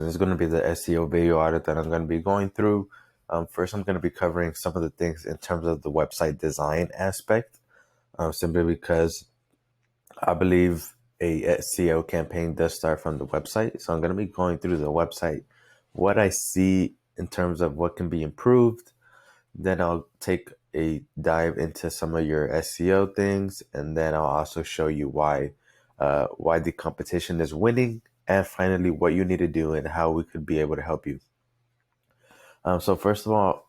This is going to be the SEO video audit that I'm going to be going through. First, I'm going to be covering some of the things in terms of the website design aspect, simply because I believe a SEO campaign does start from the website. So I'm going to be going through the website, what I see in terms of what can be improved. Then I'll take a dive into some of your SEO things, and then I'll also show you why the competition is winning, and finally what you need to do and how we could be able to help you. So first of all,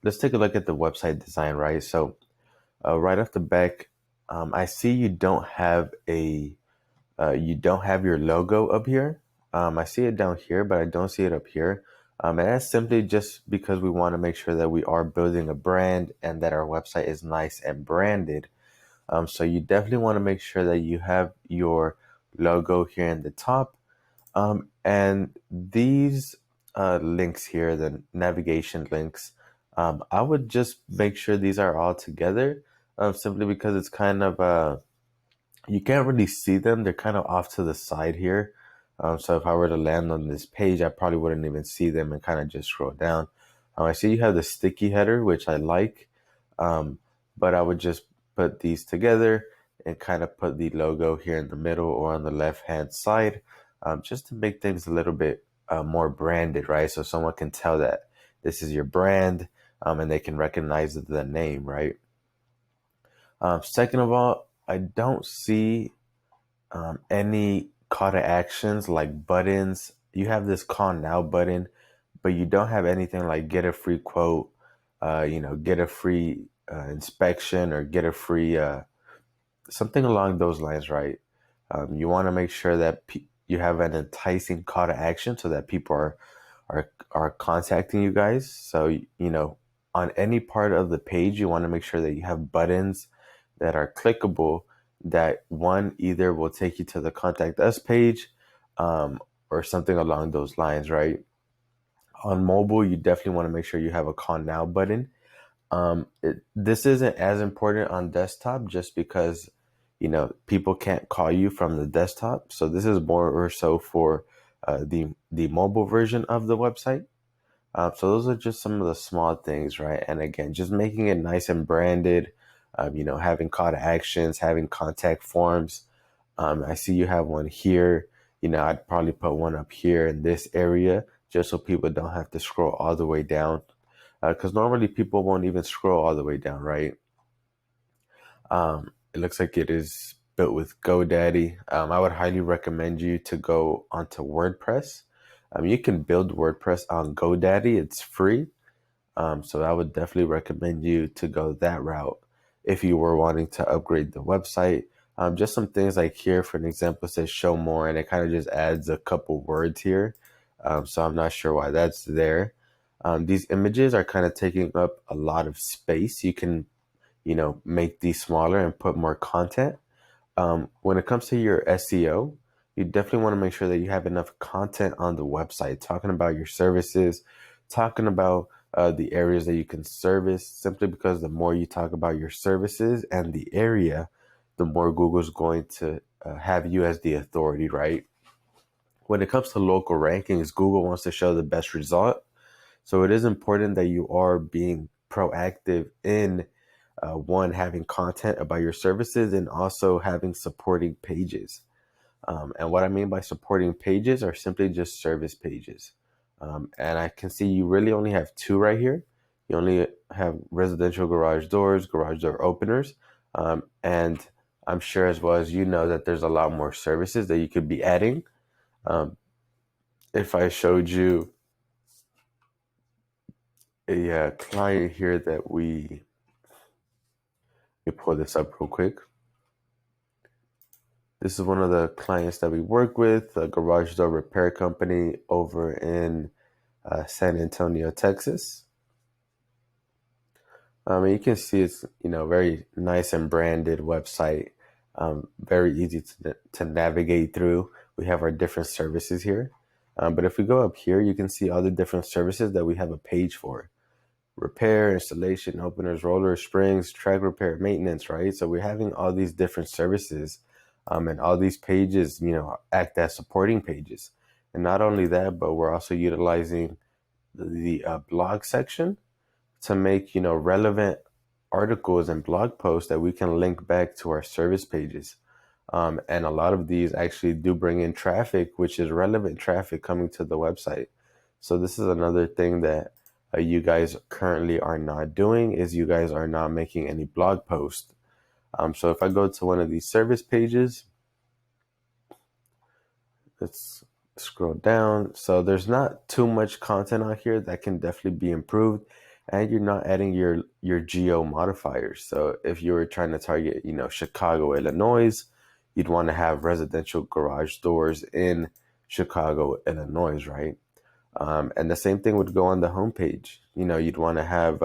let's take a look at the website design, right? So right off the back, I see you don't have your logo up here. I see it down here, but I don't see it up here. And that's simply just because we want to make sure that we are building a brand and that our website is nice and branded. So you definitely want to make sure that you have your logo here in the top. And these links here, the navigation links, I would just make sure these are all together, simply because it's kind of you can't really see them. They're kind of off to the side here. So if I were to land on this page, I probably wouldn't even see them and kind of just scroll down. I see you have the sticky header, which I like, but I would just put these together and kind of put the logo here in the middle or on the left-hand side, just to make things a little bit more branded, right? So someone can tell that this is your brand, and they can recognize the name, right? Second of all, I don't see any call to actions like buttons. You have this call now button, but you don't have anything like get a free quote, get a free inspection, or get a free something along those lines, right? You want to make sure that you have an enticing call to action so that people are contacting you guys. So on any part of the page, you want to make sure that you have buttons that are clickable, that one either will take you to the contact us page, or something along those lines, right? On mobile, you definitely want to make sure you have a call now button. This isn't as important on desktop just because people can't call you from the desktop. So this is more or so for the mobile version of the website. So those are just some of the small things, right? And again, just making it nice and branded, having call to actions, having contact forms. I see you have one here. I'd probably put one up here in this area just so people don't have to scroll all the way down. Because normally people won't even scroll all the way down, right? It looks like it is built with GoDaddy. I would highly recommend you to go onto WordPress. You can build WordPress on GoDaddy. It's free. So I would definitely recommend you to go that route if you were wanting to upgrade the website. Just some things like here, for an example, it says show more, and it kind of just adds a couple words here. So I'm not sure why that's there. These images are kind of taking up a lot of space. You can, make these smaller and put more content. When it comes to your SEO, you definitely want to make sure that you have enough content on the website, talking about your services, talking about the areas that you can service, simply because the more you talk about your services and the area, the more Google's going to have you as the authority, right? When it comes to local rankings, Google wants to show the best result. So it is important that you are being proactive in one, having content about your services, and also having supporting pages. And what I mean by supporting pages are simply just service pages. And I can see you really only have two right here. You only have residential garage doors, garage door openers. And I'm sure as well as that there's a lot more services that you could be adding. If I showed you a client here that let me pull this up real quick. This is one of the clients that we work with, a garage door repair company over in San Antonio, Texas. You can see it's very nice and branded website, very easy to navigate through. We have our different services here, but if we go up here, you can see all the different services that we have a page for: repair, installation, openers, rollers, springs, track repair, maintenance. Right, so we're having all these different services, and all these pages, act as supporting pages. And not only that, but we're also utilizing the blog section to make, relevant articles and blog posts that we can link back to our service pages. And a lot of these actually do bring in traffic, which is relevant traffic coming to the website. So this is another thing that you guys currently are not doing, is you guys are not making any blog posts. So if I go to one of these service pages, let's scroll down. So there's not too much content on here that can definitely be improved, and you're not adding your geo modifiers. So if you were trying to target, Chicago, Illinois, you'd want to have residential garage doors in Chicago, Illinois, right? And the same thing would go on the homepage. You'd want to have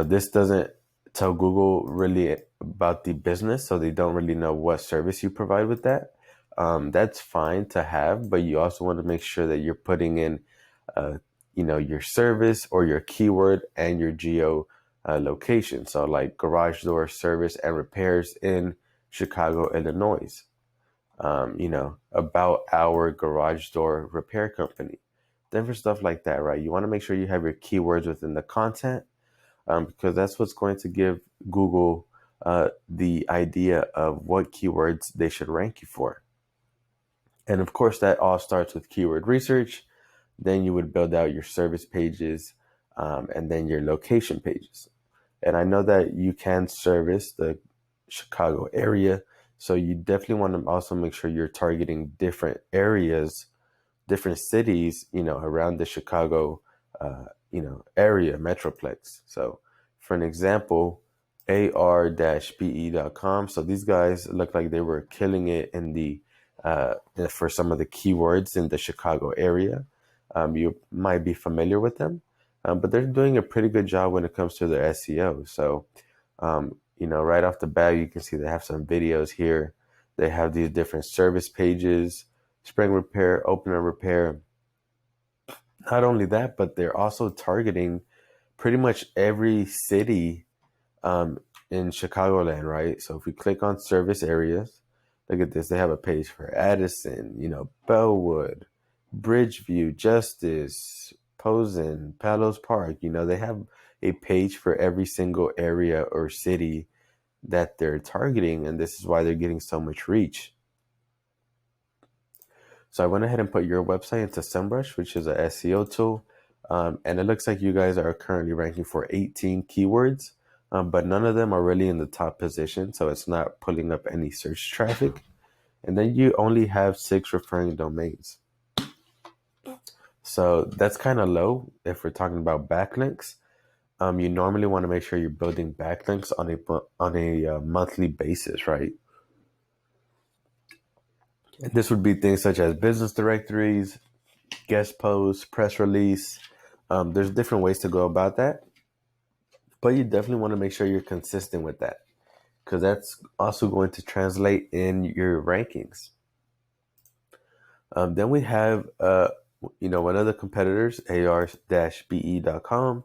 this doesn't tell Google really about the business, so they don't really know what service you provide with that. That's fine to have, but you also want to make sure that you're putting in, your service or your keyword and your geo location. So like garage door service and repairs in Chicago, Illinois. About our garage door repair company. Different stuff like that, right? You want to make sure you have your keywords within the content, because that's what's going to give Google the idea of what keywords they should rank you for. And of course, that all starts with keyword research. Then you would build out your service pages, and then your location pages. And I know that you can service the Chicago area, so you definitely want to also make sure you're targeting different areas, different cities, around the Chicago, area, metroplex. So for an example, ar-be.com. So these guys look like they were killing it in for some of the keywords in the Chicago area. You might be familiar with them, but they're doing a pretty good job when it comes to their SEO. So, right off the bat, you can see they have some videos here. They have these different service pages, spring repair, opener repair. Not only that, but they're also targeting pretty much every city in Chicagoland, right? So if we click on service areas, look at this. They have a page for Addison, Bellwood, Bridgeview, Justice, Posen, Palos Park. They have a page for every single area or city that they're targeting, and this is why they're getting so much reach. So I went ahead and put your website into SEMrush, which is a SEO tool. And it looks like you guys are currently ranking for 18 keywords, but none of them are really in the top position. So it's not pulling up any search traffic. And then you only have 6 referring domains. So that's kind of low if we're talking about backlinks. You normally want to make sure you're building backlinks on a monthly basis, right? And this would be things such as business directories, guest posts, press release. There's different ways to go about that, but you definitely want to make sure you're consistent with that, because that's also going to translate in your rankings. Then we have, one of the competitors, ar-be.com.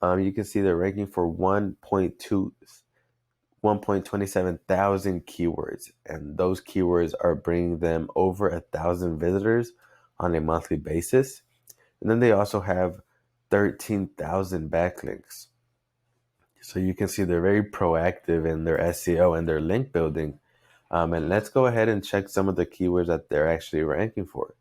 You can see they're ranking for 1.27 thousand keywords, and those keywords are bringing them over 1,000 visitors on a monthly basis. And then they also have 13,000 backlinks. So you can see they're very proactive in their SEO and their link building. And let's go ahead and check some of the keywords that they're actually ranking for.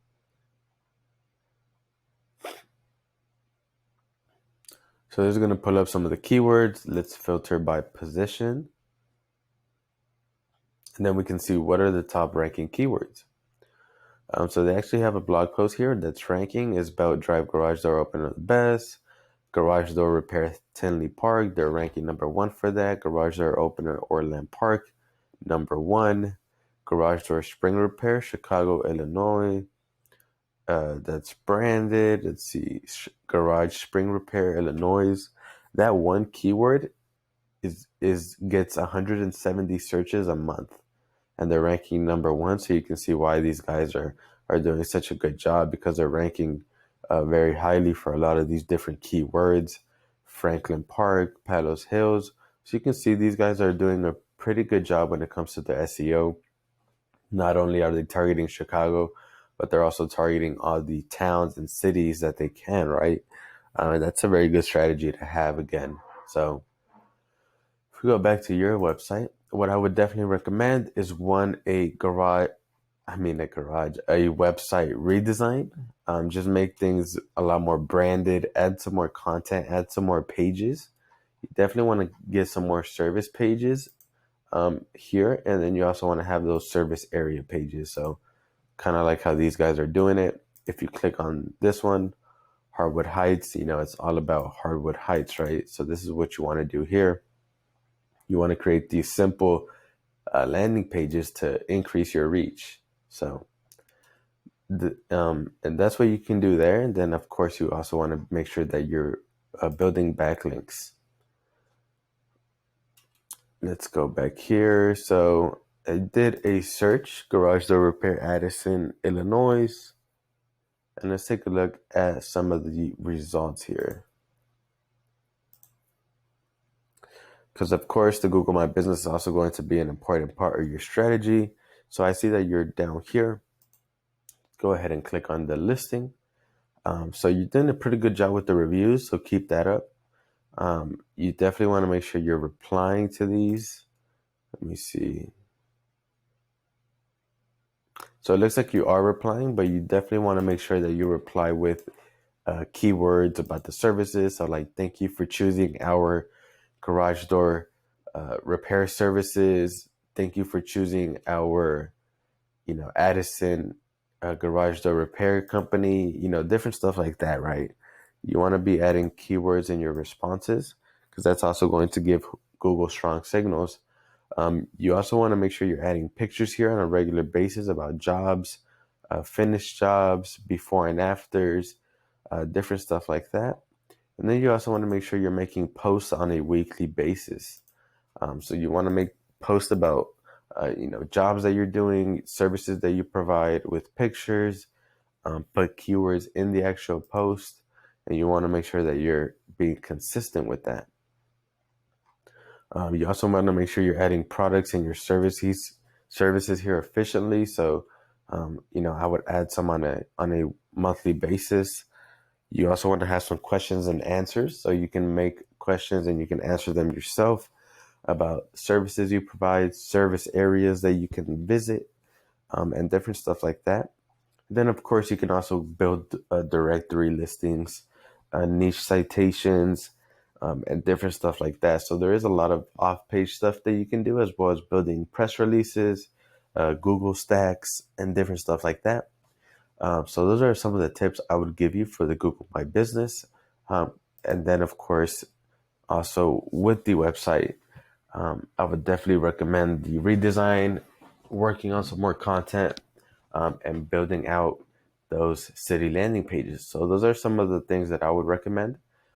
So this is going to pull up some of the keywords. Let's filter by position. And then we can see what are the top ranking keywords. So they actually have a blog post here that's ranking is about drive garage door opener the best. Garage door repair Tinley Park. They're ranking number 1 for that. Garage door opener Orland Park, number 1. Garage door spring repair Chicago, Illinois. That's branded. Let's see. Garage spring repair Illinois. That one keyword gets 170 searches a month, and they're ranking number 1. So you can see why these guys are doing such a good job, because they're ranking very highly for a lot of these different keywords. Franklin Park, Palos Hills. So you can see these guys are doing a pretty good job when it comes to the SEO. Not only are they targeting Chicago, but they're also targeting all the towns and cities that they can, right? That's a very good strategy to have again. So if we go back to your website, what I would definitely recommend is a website redesign. Just make things a lot more branded, add some more content, add some more pages. You definitely want to get some more service pages here, and then you also want to have those service area pages. So kind of like how these guys are doing it. If you click on this one, Hardwood Heights, it's all about Hardwood Heights, right? So this is what you want to do here. You want to create these simple landing pages to increase your reach. So and that's what you can do there. And then of course you also want to make sure that you're building backlinks. Let's go back here. So I did a search, garage door repair, Addison, Illinois. And let's take a look at some of the results here. Because of course the Google My Business is also going to be an important part of your strategy. So I see that you're down here. Go ahead and click on the listing. So you're doing a pretty good job with the reviews, so keep that up. You definitely want to make sure you're replying to these. Let me see. So it looks like you are replying, but you definitely want to make sure that you reply with keywords about the services. So like, thank you for choosing our garage door repair services. Thank you for choosing our, Addison garage door repair company, different stuff like that, right? You want to be adding keywords in your responses because that's also going to give Google strong signals. You also want to make sure you're adding pictures here on a regular basis about jobs, finished jobs, before and afters, different stuff like that. And then you also want to make sure you're making posts on a weekly basis. So you want to make posts about, jobs that you're doing, services that you provide with pictures, put keywords in the actual post, and you want to make sure that you're being consistent with that. You also want to make sure you're adding products and your services here efficiently. So, I would add some on a monthly basis. You also want to have some questions and answers, so you can make questions and you can answer them yourself about services you provide, service areas that you can visit, and different stuff like that. Then, of course, you can also build directory listings, niche citations, and different stuff like that. So there is a lot of off-page stuff that you can do, as well as building press releases, Google Stacks, and different stuff like that. So those are some of the tips I would give you for the Google My Business. And then, of course, also with the website, I would definitely recommend the redesign, working on some more content, and building out those city landing pages. So those are some of the things that I would recommend.